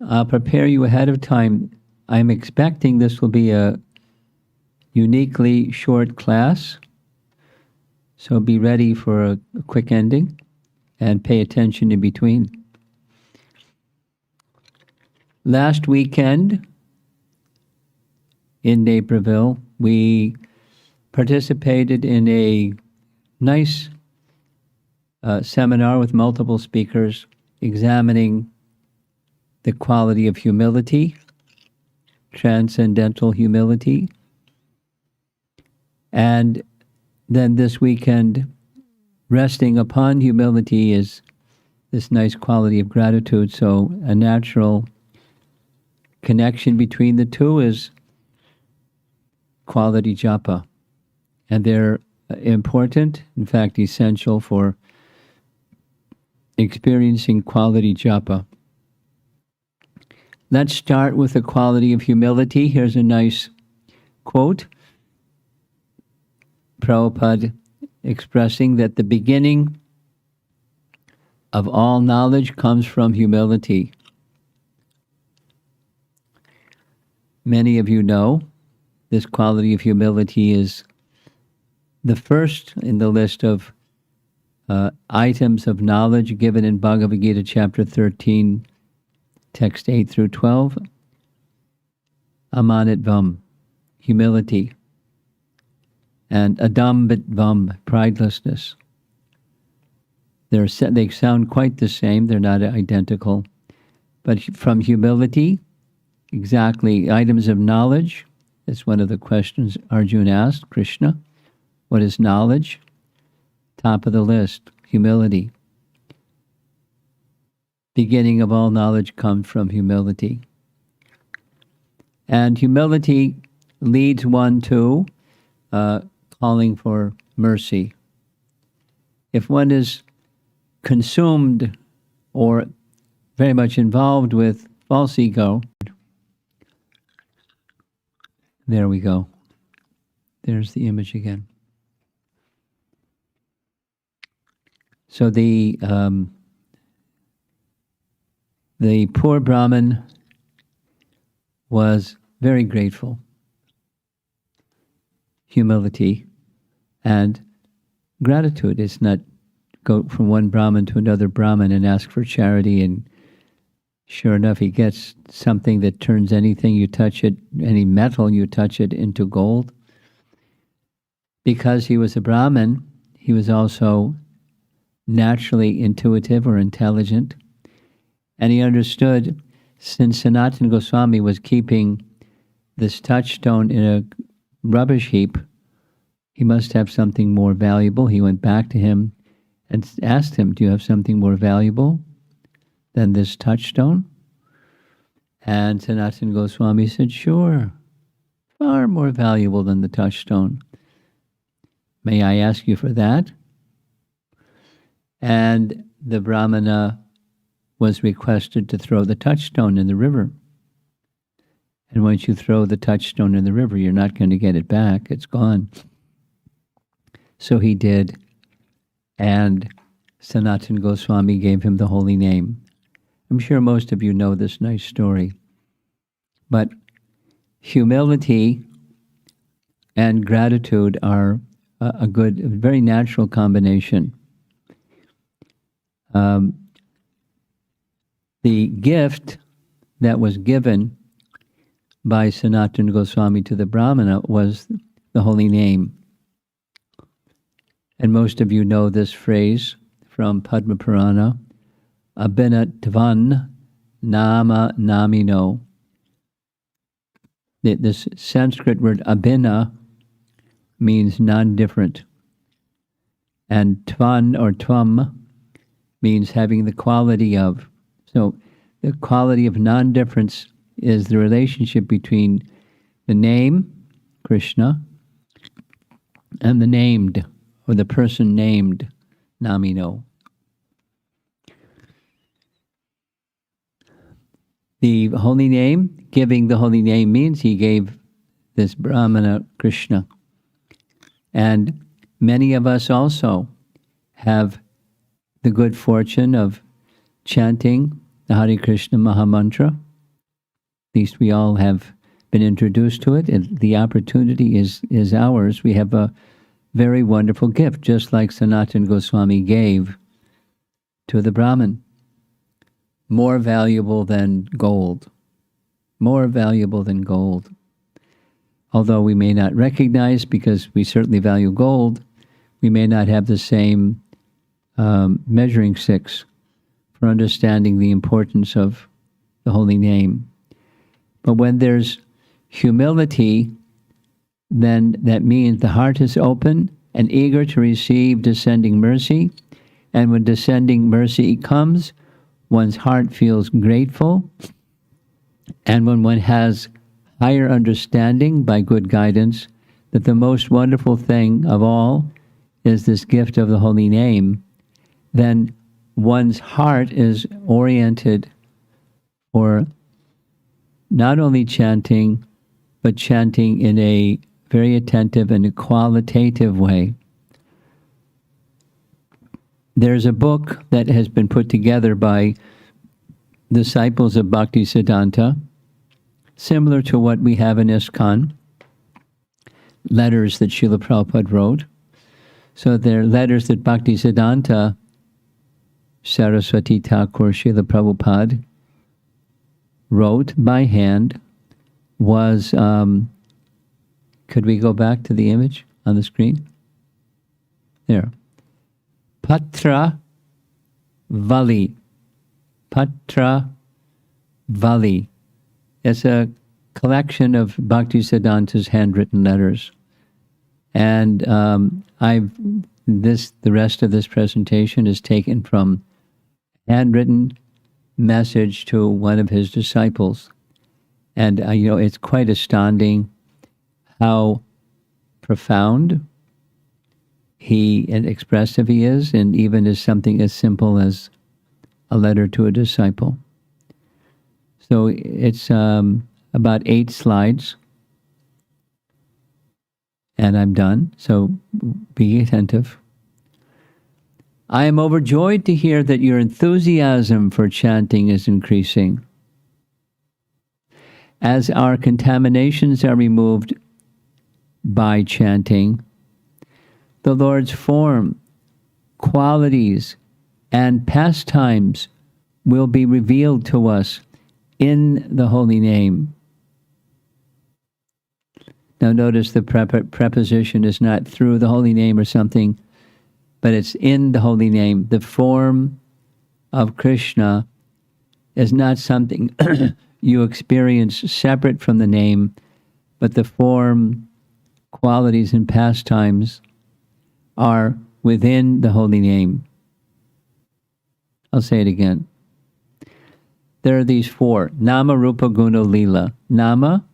I'll prepare you ahead of time. I'm expecting this will be a uniquely short class, so be ready for a quick ending and pay attention in between. Last weekend in Naperville, we participated in a nice seminar with multiple speakers examining the quality of humility, transcendental humility. And then this weekend, resting upon humility is this nice quality of gratitude. So a natural connection between the two is quality japa. And they're important, in fact, essential for experiencing quality japa. Let's start with the quality of humility. Here's a nice quote. Prabhupada expressing that the beginning of all knowledge comes from humility. Many of you know this quality of humility is the first in the list of items of knowledge given in Bhagavad Gita chapter 13, text 8 through 12. Amanitvam, humility. And adambitvam, pridelessness. They sound quite the same, they're not identical. But from humility, exactly, items of knowledge, that's one of the questions Arjuna asked Krishna. What is knowledge? Top of the list, humility. Beginning of all knowledge comes from humility. And humility leads one to calling for mercy. If one is consumed or very much involved with false ego, there we go. There's the image again. So the poor Brahmin was very grateful. Humility and gratitude. It's not go from one Brahmin to another Brahmin and ask for charity, and sure enough he gets something that turns anything you touch it, any metal you touch it, into gold. Because he was a Brahmin, he was also naturally intuitive or intelligent, and he understood, since Sanatana Goswami was keeping this touchstone in a rubbish heap, he must have something more valuable. He went back to him and asked him, do you have something more valuable than this touchstone? And Sanatana Goswami said, sure, far more valuable than the touchstone. May I ask you for that? And the Brahmana was requested to throw the touchstone in the river. And once you throw the touchstone in the river, you're not going to get it back. It's gone. So he did. And Sanatana Goswami gave him the holy name. I'm sure most of you know this nice story. But humility and gratitude are a very natural combination. The gift that was given by Sanatana Goswami to the Brahmana was the holy name. And most of you know this phrase from Padma Purana, Abhinatvan Nama Namino. This Sanskrit word abhina means non-different. And tvan or tvam means having the quality of. So the quality of non-difference is the relationship between the name, Krishna, and the named, or the person named, Namino. The holy name, giving the holy name means he gave this Brahmana Krishna. And many of us also have the good fortune of chanting the Hare Krishna Mahamantra least we all have been introduced to it, and the opportunity is ours. We have a very wonderful gift, just like Sanatana Goswami gave to the Brahmin. More valuable than gold. More valuable than gold. Although we may not recognize, because we certainly value gold, we may not have the same measuring sticks for understanding the importance of the holy name. But when there's humility, then that means the heart is open and eager to receive descending mercy. And when descending mercy comes, one's heart feels grateful. And when one has higher understanding by good guidance, that the most wonderful thing of all is this gift of the holy name, then one's heart is oriented for not only chanting, but chanting in a very attentive and a qualitative way. There's a book that has been put together by disciples of Bhaktisiddhanta, similar to what we have in ISKCON, letters that Srila Prabhupada wrote. So they're letters that Bhaktisiddhanta Saraswati Thakur Srila Prabhupada wrote by hand. Was, could we go back to the image on the screen? There. Patra Vali. Patra Vali. It's a collection of Bhaktisiddhanta's handwritten letters. And the rest of this presentation is taken from handwritten message to one of his disciples. And, it's quite astounding how profound and expressive he is, and even as something as simple as a letter to a disciple. So it's about 8 slides, and I'm done, so be attentive. I am overjoyed to hear that your enthusiasm for chanting is increasing. As our contaminations are removed by chanting, the Lord's form, qualities, and pastimes will be revealed to us in the holy name. Now notice the preposition is not through the holy name or something, but it's in the holy name. The form of Krishna is not something you experience separate from the name, but the form, qualities, and pastimes are within the holy name. I'll say it again. There are these 4. Nama, Rupa, Guna, Lila. Nama,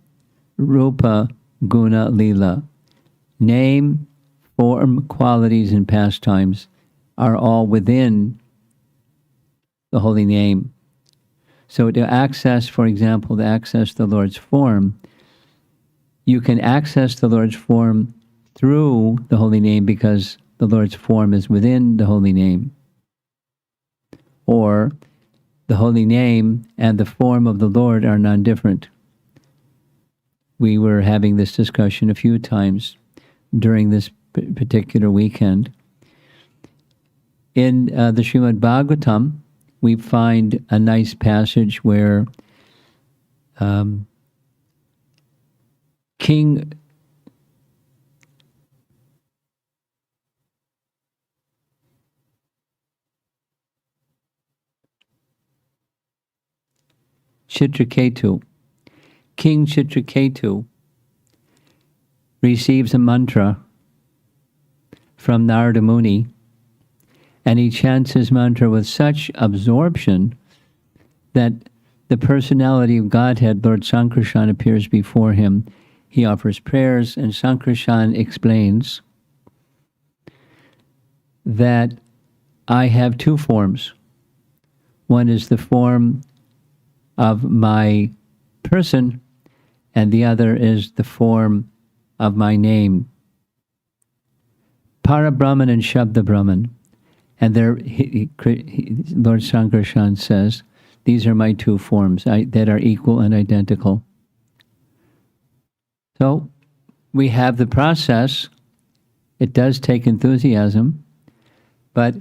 Rupa, Guna, Lila. Name, form, qualities, and pastimes are all within the holy name. So to access, for example, to access the Lord's form, you can access the Lord's form through the holy name because the Lord's form is within the holy name. Or the holy name and the form of the Lord are non-different. We were having this discussion a few times during this particular weekend. In the Srimad Bhagavatam, we find a nice passage where King King Chitraketu receives a mantra from Narada Muni, and he chants his mantra with such absorption that the personality of Godhead, Lord Sankarshan, appears before him. He offers prayers, and Sankarshan explains that I have 2 forms. One is the form of my person, and the other is the form of my name. Para-Brahman and Shabda-Brahman. And there, Lord Sankarshan says These are my two forms that are equal and identical. So we have the process. It does take enthusiasm, but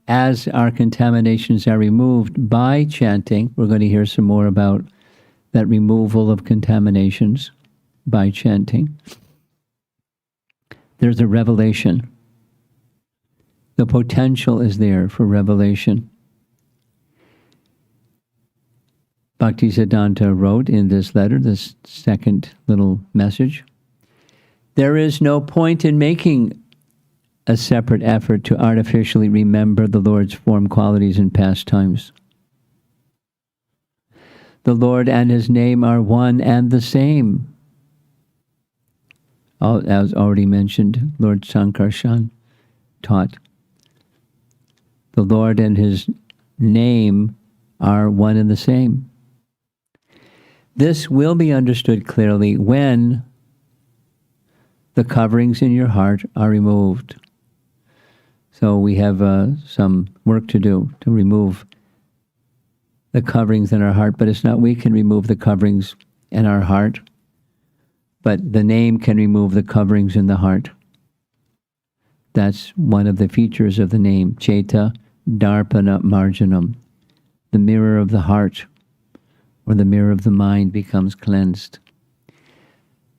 as our contaminations are removed by chanting, we're going to hear some more about that removal of contaminations by chanting. There's a revelation. The potential is there for revelation. Bhaktisiddhanta wrote in this letter, this second little message, there is no point in making a separate effort to artificially remember the Lord's form, qualities, and pastimes. The Lord and His name are one and the same. As already mentioned, Lord Sankarshan taught. The Lord and His name are one and the same. This will be understood clearly when the coverings in your heart are removed. So we have some work to do to remove the coverings in our heart, but it's not we can remove the coverings in our heart, but the name can remove the coverings in the heart. That's one of the features of the name, Cheta Darpana Marjanam. The mirror of the heart, or the mirror of the mind, becomes cleansed.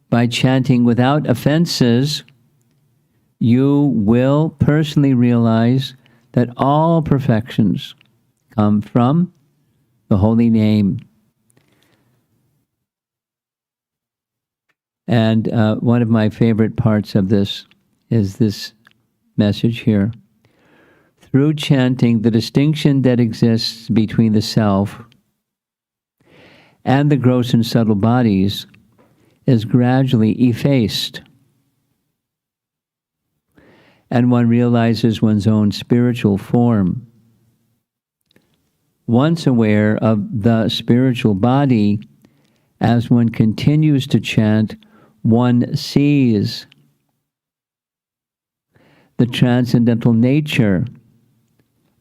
By chanting without offenses, you will personally realize that all perfections come from the holy name. And one of my favorite parts of this is this message here. Through chanting, the distinction that exists between the self and the gross and subtle bodies is gradually effaced, and one realizes one's own spiritual form. Once aware of the spiritual body, as one continues to chant, one sees the transcendental nature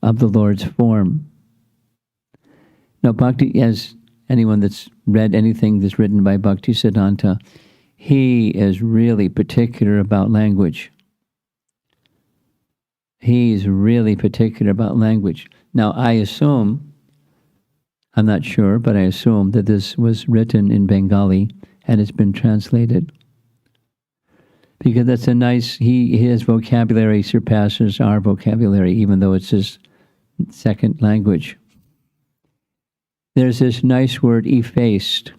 of the Lord's form. Now, Bhakti, as anyone that's read anything that's written by Bhaktisiddhanta, he is really particular about language. He's really particular about language. Now, I assume, I'm not sure, but I assume that this was written in Bengali and it's been translated. Because that's a nice, his vocabulary surpasses our vocabulary, even though it's his second language. There's this nice word, effaced.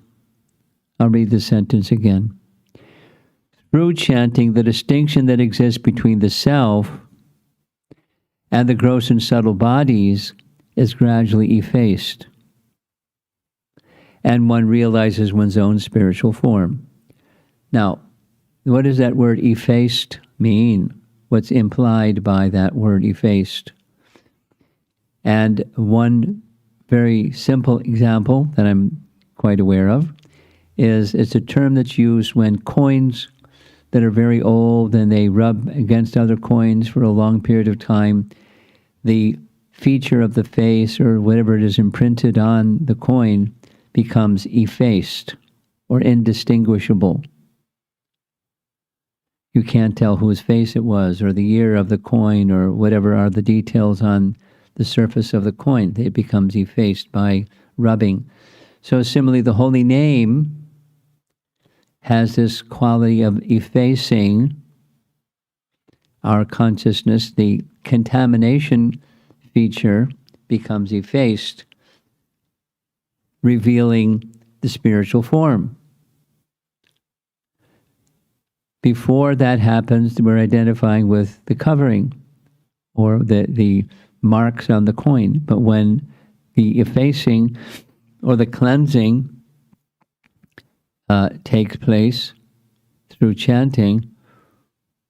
I'll read the sentence again. Through chanting, the distinction that exists between the self and the gross and subtle bodies is gradually effaced, and one realizes one's own spiritual form. Now, what does that word effaced mean? What's implied by that word effaced? And one very simple example that I'm quite aware of is it's a term that's used when coins that are very old and they rub against other coins for a long period of time, the feature of the face or whatever it is imprinted on the coin becomes effaced or indistinguishable. You can't tell whose face it was or the year of the coin or whatever are the details on the surface of the coin. It becomes effaced by rubbing. So similarly, the holy name has this quality of effacing our consciousness. The contamination feature becomes effaced, revealing the spiritual form. Before that happens, we're identifying with the covering or the marks on the coin. But when the effacing or the cleansing takes place through chanting,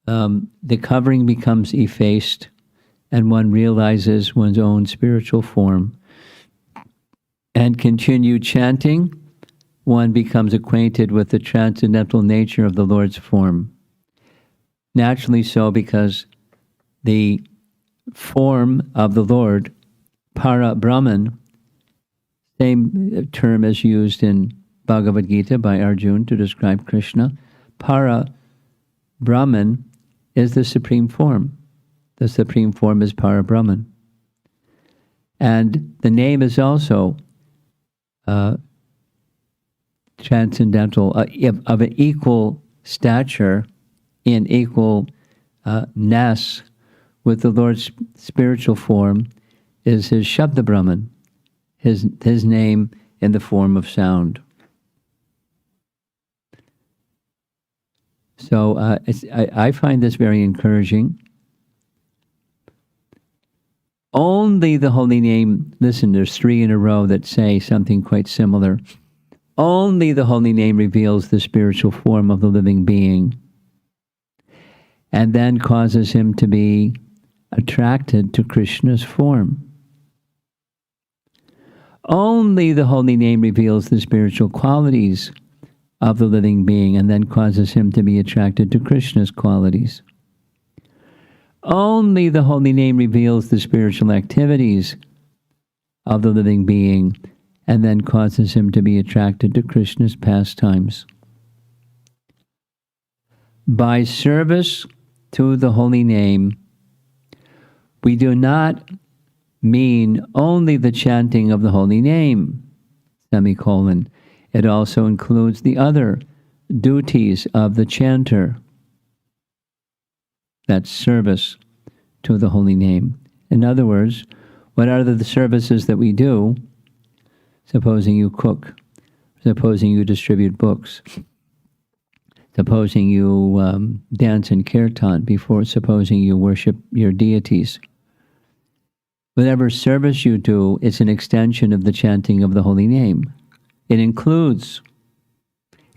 the covering becomes effaced and one realizes one's own spiritual form. And continue chanting, one becomes acquainted with the transcendental nature of the Lord's form. Naturally so, because the form of the Lord, Para Brahman, Same term as used in Bhagavad Gita by Arjuna to describe Krishna. Para Brahman is the supreme form. The supreme form is Para Brahman. And the name is also transcendental, of an equal stature, in equal ness with the Lord's spiritual form, is his Shabda Brahman, his name in the form of sound. So I find this very encouraging. Only the holy name, listen, there's 3 in a row that say something quite similar. Only the holy name reveals the spiritual form of the living being, and then causes him to be attracted to Krishna's form. Only the holy name reveals the spiritual qualities of the living being, and then causes him to be attracted to Krishna's qualities. Only the holy name reveals the spiritual activities of the living being, and then causes him to be attracted to Krishna's pastimes. By service to the holy name, we do not mean only the chanting of the holy name, semicolon. It also includes the other duties of the chanter. That's service to the holy name. In other words, what are the services that we do? Supposing you cook, supposing you distribute books, supposing you dance in kirtan before, supposing you worship your deities. Whatever service you do, it's an extension of the chanting of the holy name. It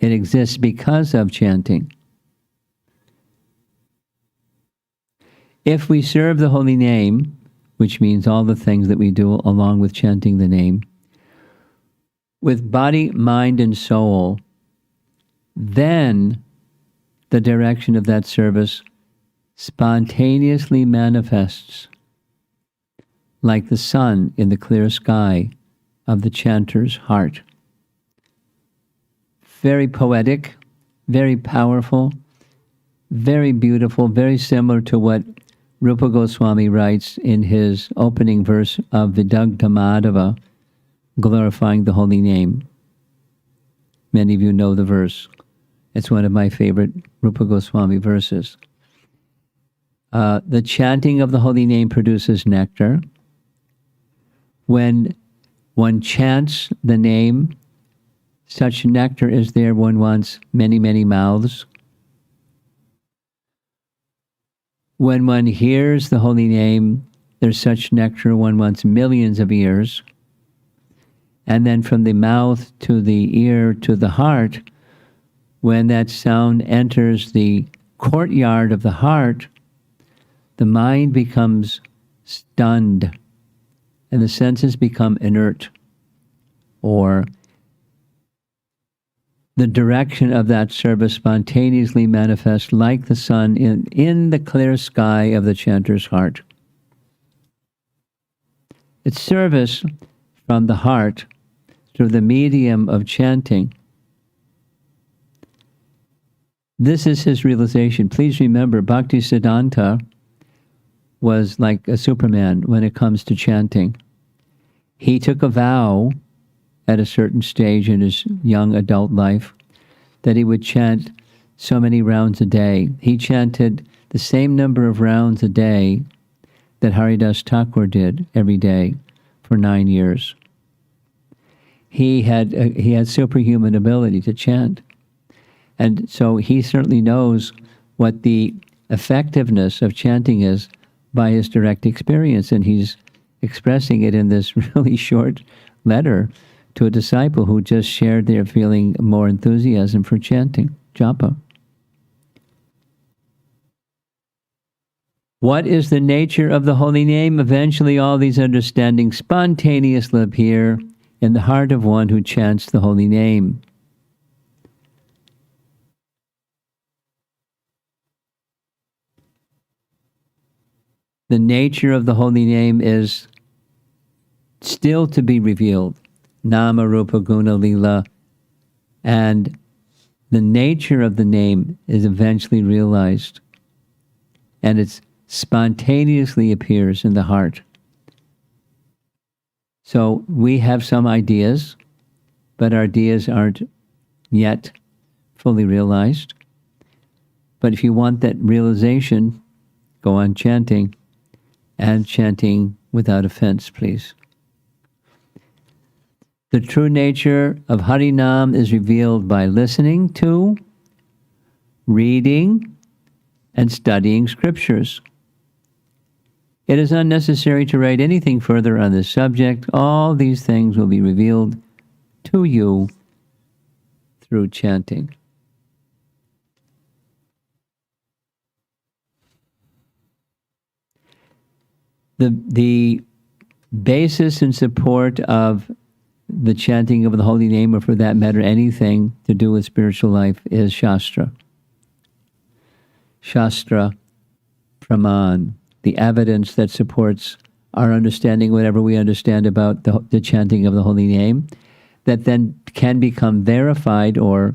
exists because of chanting. If we serve the holy name, which means all the things that we do along with chanting the name, with body, mind, and soul, then the direction of that service spontaneously manifests like the sun in the clear sky of the chanter's heart. Very poetic, very powerful, very beautiful, very similar to what Rupa Goswami writes in his opening verse of Vidagdha Madhava, glorifying the holy name. Many of you know the verse. It's one of my favorite Rupa Goswami verses. The chanting of the holy name produces nectar. When one chants the name, such nectar is there one wants many, many mouths. When one hears the holy name, there's such nectar one wants millions of ears. And then from the mouth to the ear to the heart, when that sound enters the courtyard of the heart, the mind becomes stunned and the senses become inert, or the direction of that service spontaneously manifests like the sun in the clear sky of the chanter's heart. It's service from the heart through the medium of chanting. This is his realization. Please remember, Bhaktisiddhanta was like a Superman when it comes to chanting. He took a vow at a certain stage in his young adult life that he would chant so many rounds a day. He chanted the same number of rounds a day that Haridas Thakur did every day for 9 years. He had superhuman ability to chant. And so he certainly knows what the effectiveness of chanting is by his direct experience, and he's expressing it in this really short letter to a disciple who just shared their feeling more enthusiasm for chanting, Japa. What is the nature of the holy name? Eventually all these understandings spontaneously appear in the heart of one who chants the holy name. The nature of the holy name is still to be revealed. Nama Rupa Guna Lila, and the nature of the name is eventually realized, and it spontaneously appears in the heart. So we have some ideas, but our ideas aren't yet fully realized. But if you want that realization, go on chanting, and chanting without offense, please. The true nature of Harinam is revealed by listening to, reading, and studying scriptures. It is unnecessary to write anything further on this subject. All these things will be revealed to you through chanting. The basis and support of the chanting of the holy name, or for that matter, anything to do with spiritual life, is Shastra. Shastra, Praman, the evidence that supports our understanding, whatever we understand about the chanting of the holy name, that then can become verified or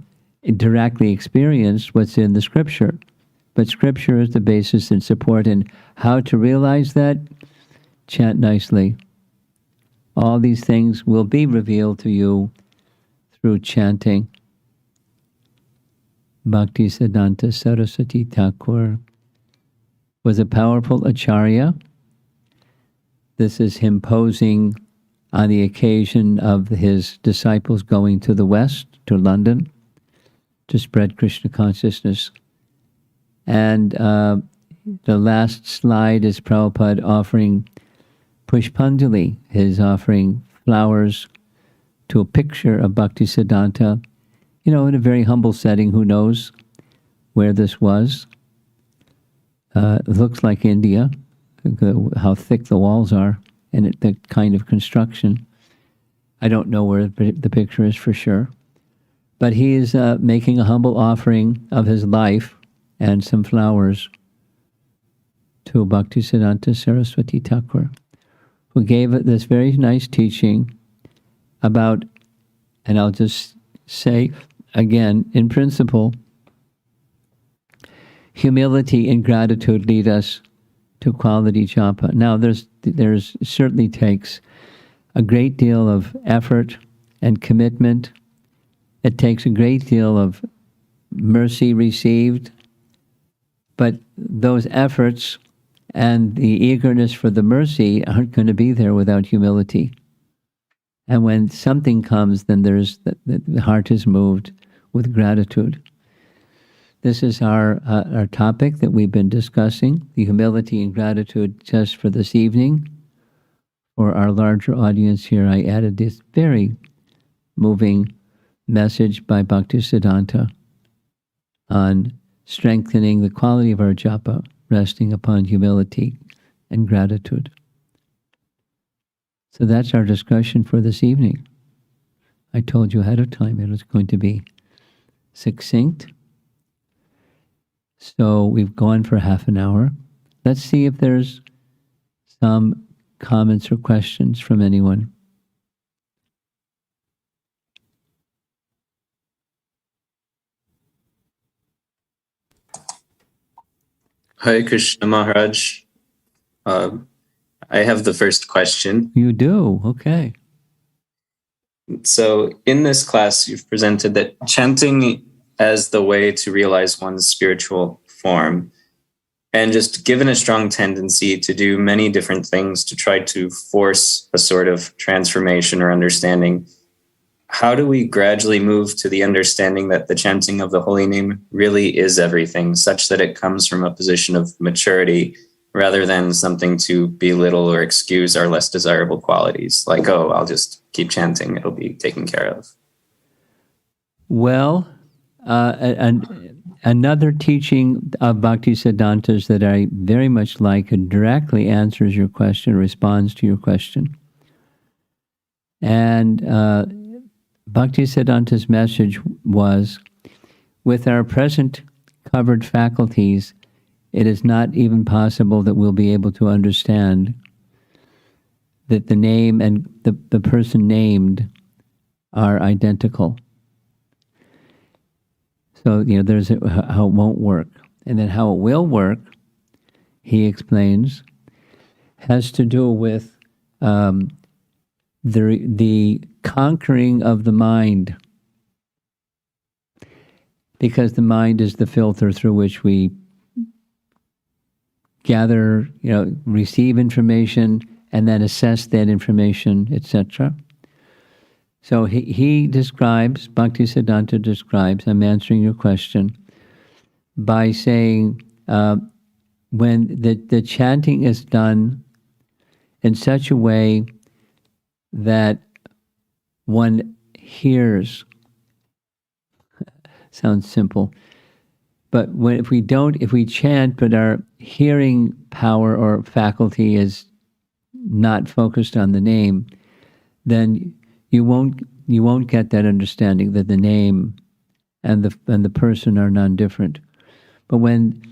directly experienced what's in the scripture. But scripture is the basis and support, and how to realize that? Chant nicely. All these things will be revealed to you through chanting. Bhaktisiddhanta Saraswati Thakur was a powerful acharya. This is him posing on the occasion of his disciples going to the West, to London, to spread Krishna consciousness. And the last slide is Prabhupada offering Pushpanjali, his offering flowers to a picture of Bhaktisiddhanta, in a very humble setting. Who knows where this was? It looks like India, how thick the walls are, and the kind of construction. I don't know where the picture is for sure. But he is making a humble offering of his life and some flowers to Bhaktisiddhanta Saraswati Thakur, who gave this very nice teaching about, and I'll just say again, in principle, humility and gratitude lead us to quality japa. Now, there's certainly takes a great deal of effort and commitment. It takes a great deal of mercy received, but those efforts and the eagerness for the mercy aren't going to be there without humility. And when something comes, then the heart is moved with gratitude. This is our topic that we've been discussing, the humility and gratitude, just for this evening. For our larger audience here, I added this very moving message by Bhaktisiddhanta on strengthening the quality of our japa, resting upon humility and gratitude. So that's our discussion for this evening. I told you ahead of time it was going to be succinct. So we've gone for half an hour. Let's see if there's some comments or questions from anyone. Hare Krishna Maharaj. I have the first question. You do? Okay. So in this class, you've presented that chanting as the way to realize one's spiritual form, and just given a strong tendency to do many different things to try to force a sort of transformation or understanding, how do we gradually move to the understanding that the chanting of the holy name really is everything, such that it comes from a position of maturity rather than something to belittle or excuse our less desirable qualities, like, oh, I'll just keep chanting, it'll be taken care of? Well, another teaching of Bhaktisiddhanta's that I very much like and directly answers your question, responds to your question. And Bhaktisiddhanta's message was, with our present covered faculties, it is not even possible that we'll be able to understand that the name and the person named are identical. So, there's how it won't work. And then how it will work, he explains, has to do with the conquering of the mind. Because the mind is the filter through which we gather, receive information, and then assess that information, etc. So he describes, Bhaktisiddhanta describes, I'm answering your question, by saying when the chanting is done in such a way that one hears, sounds simple, but if we chant, but our hearing power or faculty is not focused on the name, then you won't get that understanding that the name and the person are non-different. But when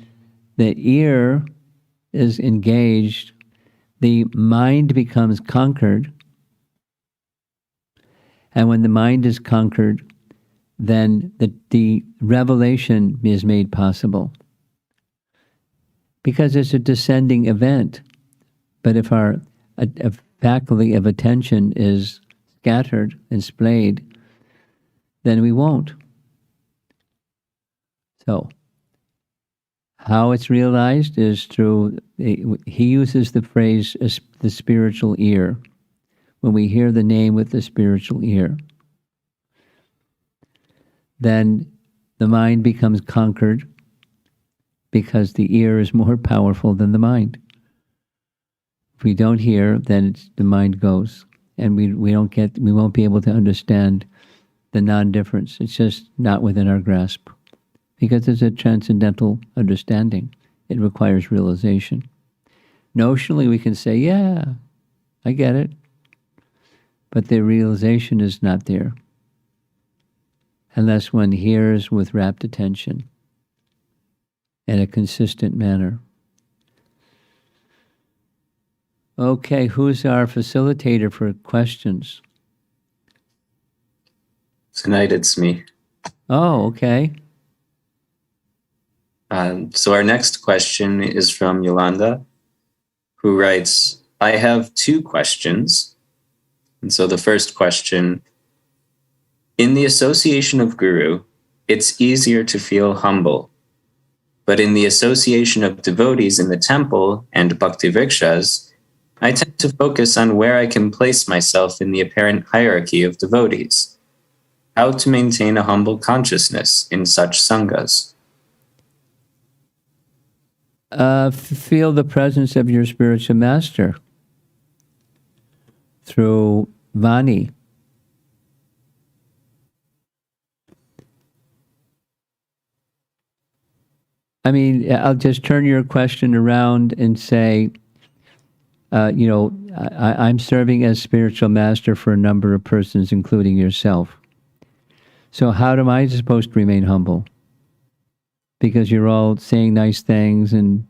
the ear is engaged, the mind becomes conquered, and when the mind is conquered, then the revelation is made possible. Because it's a descending event. But if our a faculty of attention is scattered and splayed, then we won't. So, how it's realized is through, he uses the phrase, the spiritual ear. When we hear the name with the spiritual ear, then the mind becomes conquered because the ear is more powerful than the mind. If we don't hear, then the mind goes, and we won't be able to understand the non-difference. It's just not within our grasp, because it's a transcendental understanding. It requires realization. Notionally, we can say, yeah, I get it, but the realization is not there unless one hears with rapt attention in a consistent manner. Okay, who's our facilitator for questions? Tonight it's me. Oh, okay. So our next question is from Yolanda, who writes, I have 2 questions. And so the first question, in the association of Guru, it's easier to feel humble. But in the association of devotees in the temple and bhakti vrikshas, I tend to focus on where I can place myself in the apparent hierarchy of devotees. How to maintain a humble consciousness in such sanghas? Feel the presence of your spiritual master through Vani. I mean, I'll just turn your question around and say, I'm serving as spiritual master for a number of persons, including yourself. So how am I supposed to remain humble? Because you're all saying nice things and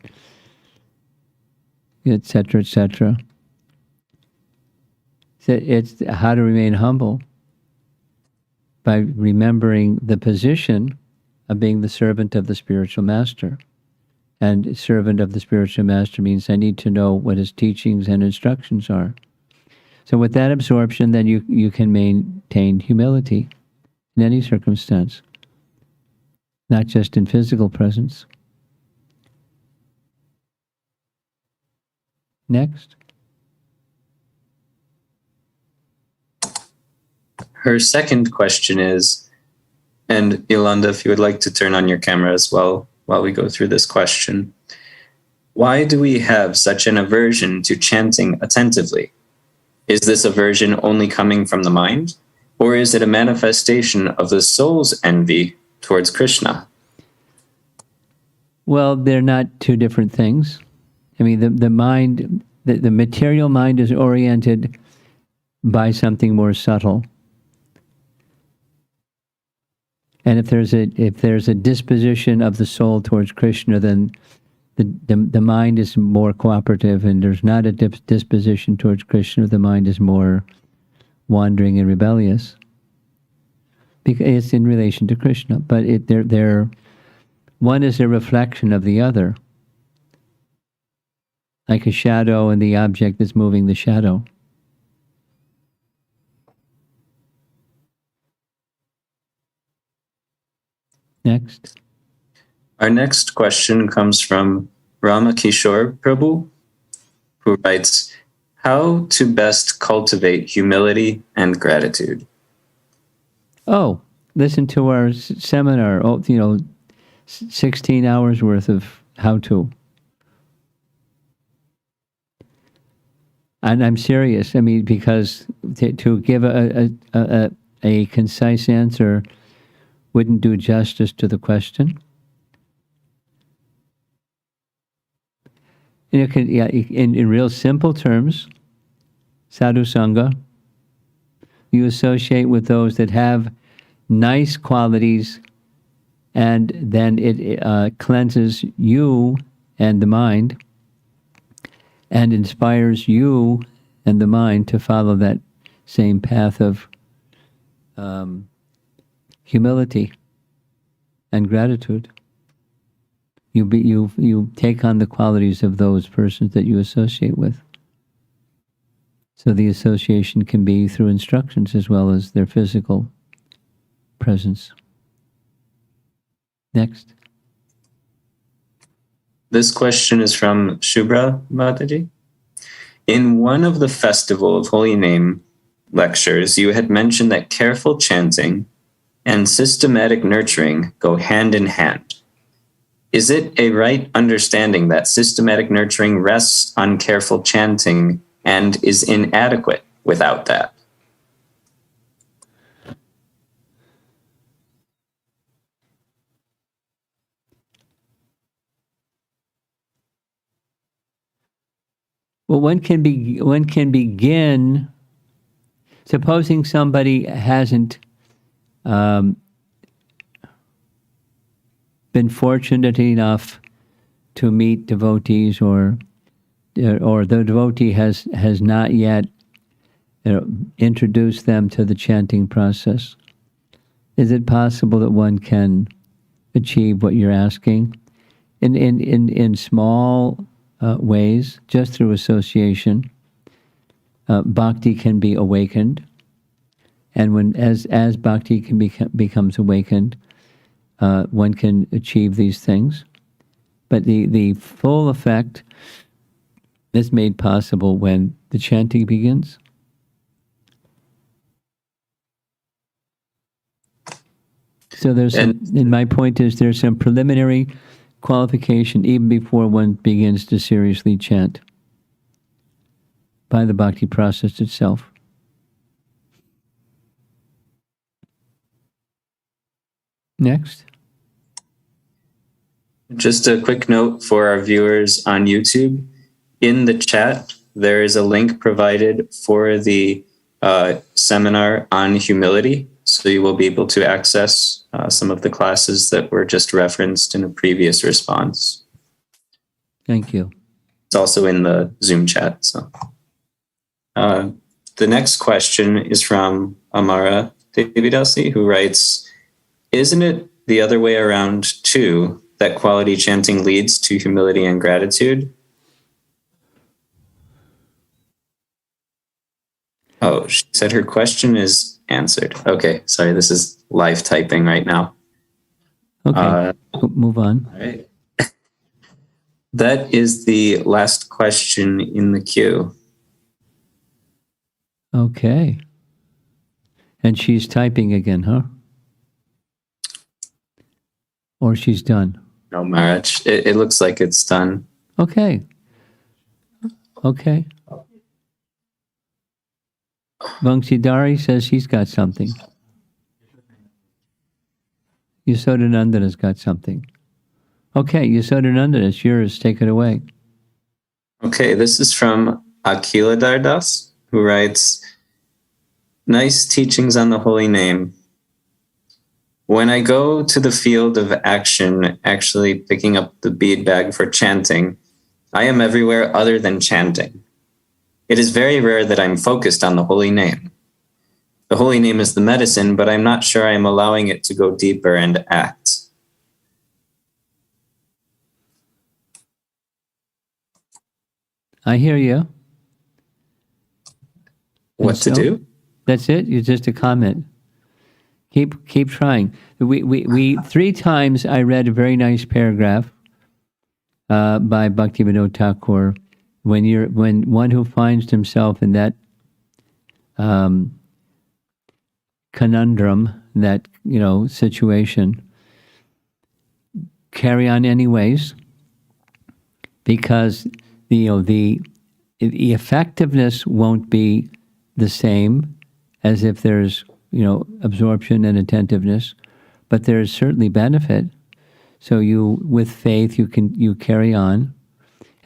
et cetera, et cetera. So it's how to remain humble by remembering the position of being the servant of the spiritual master. And servant of the spiritual master means I need to know what his teachings and instructions are. So with that absorption, then you can maintain humility in any circumstance, not just in physical presence. Next. Her second question is, and Yolanda, if you would like to turn on your camera as well while we go through this question, why do we have such an aversion to chanting attentively? Is this aversion only coming from the mind, or is it a manifestation of the soul's envy towards Krishna? Well, they're not two different things. I mean, the mind, the material mind is oriented by something more subtle. And if there's a disposition of the soul towards Krishna, then the mind is more cooperative, and there's not a disposition towards Krishna, the mind is more wandering and rebellious. because it's in relation to Krishna, but they're one is a reflection of the other, like a shadow and the object that's moving the shadow. Next. Our next question comes from Ramakishore Prabhu, who writes, how to best cultivate humility and gratitude? Oh, listen to our seminar, 16 hours worth of how to. And I'm serious. I mean, because to give a concise answer wouldn't do justice to the question. In real simple terms, sadhu sangha, you associate with those that have nice qualities, and then it cleanses you and the mind, and inspires you and the mind to follow that same path of humility and gratitude. You take on the qualities of those persons that you associate with. So the association can be through instructions as well as their physical presence. Next. This question is from Shubhra Mataji. In one of the Festival of Holy Name lectures, you had mentioned that careful chanting and systematic nurturing go hand in hand. Is it a right understanding that systematic nurturing rests on careful chanting and is inadequate without that? Well, one can begin. Supposing somebody hasn't been fortunate enough to meet devotees, or the devotee has not yet introduced them to the chanting process. Is it possible that one can achieve what you're asking in small ways, just through association? Bhakti can be awakened, and as bhakti becomes awakened, one can achieve these things. But the full effect is made possible when the chanting begins. So my point is, there's some preliminary qualification even before one begins to seriously chant by the bhakti process itself. Next. Just a quick note for our viewers on YouTube. In the chat, there is a link provided for the seminar on humility, so you will be able to access some of the classes that were just referenced in a previous response. Thank you. It's also in the Zoom chat. So, the next question is from Amara Devidasi, who writes, isn't it the other way around too, that quality chanting leads to humility and gratitude? Oh, she said her question is answered. Okay, sorry, this is live typing right now. Okay, move on. All right. That is the last question in the queue. Okay. And she's typing again, huh? Or she's done? No, Maharaj, it looks like it's done. Okay. Okay. Vangsidhari says she's got something. Yasodhanandana's got something. Okay, Yasodhanandana, it's yours. Take it away. Okay, this is from Akila Dardas, who writes, nice teachings on the holy name. When I go to the field of action, actually picking up the bead bag for chanting, I am everywhere other than chanting. It is very rare that I'm focused on the holy name. the holy name is the medicine, but I'm not sure I'm allowing it to go deeper and act. I hear you. What to do? That's it? It's just a comment. Keep trying. We 3 times I read a very nice paragraph by Bhaktivinoda Thakur. When one who finds himself in that conundrum, that situation, carry on anyways, because the effectiveness won't be the same as if there's absorption and attentiveness, but there is certainly benefit. So with faith, you carry on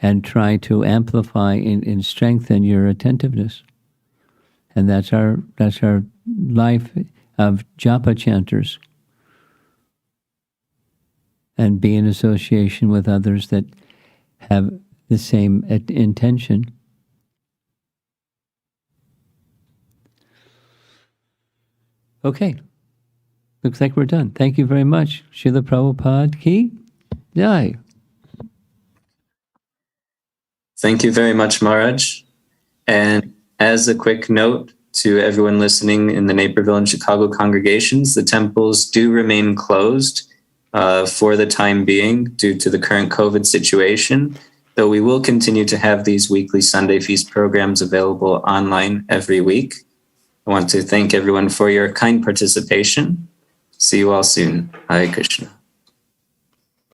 and try to amplify and strengthen your attentiveness, and that's our life of Japa chanters, and be in association with others that have the same intention. Okay. Looks like we're done. Thank you very much. Srila Prabhupada ki jai. Thank you very much, Maharaj. And as a quick note to everyone listening in the Naperville and Chicago congregations, the temples do remain closed for the time being due to the current COVID situation, though we will continue to have these weekly Sunday feast programs available online every week. I want to thank everyone for your kind participation. See you all soon. Hare Krishna.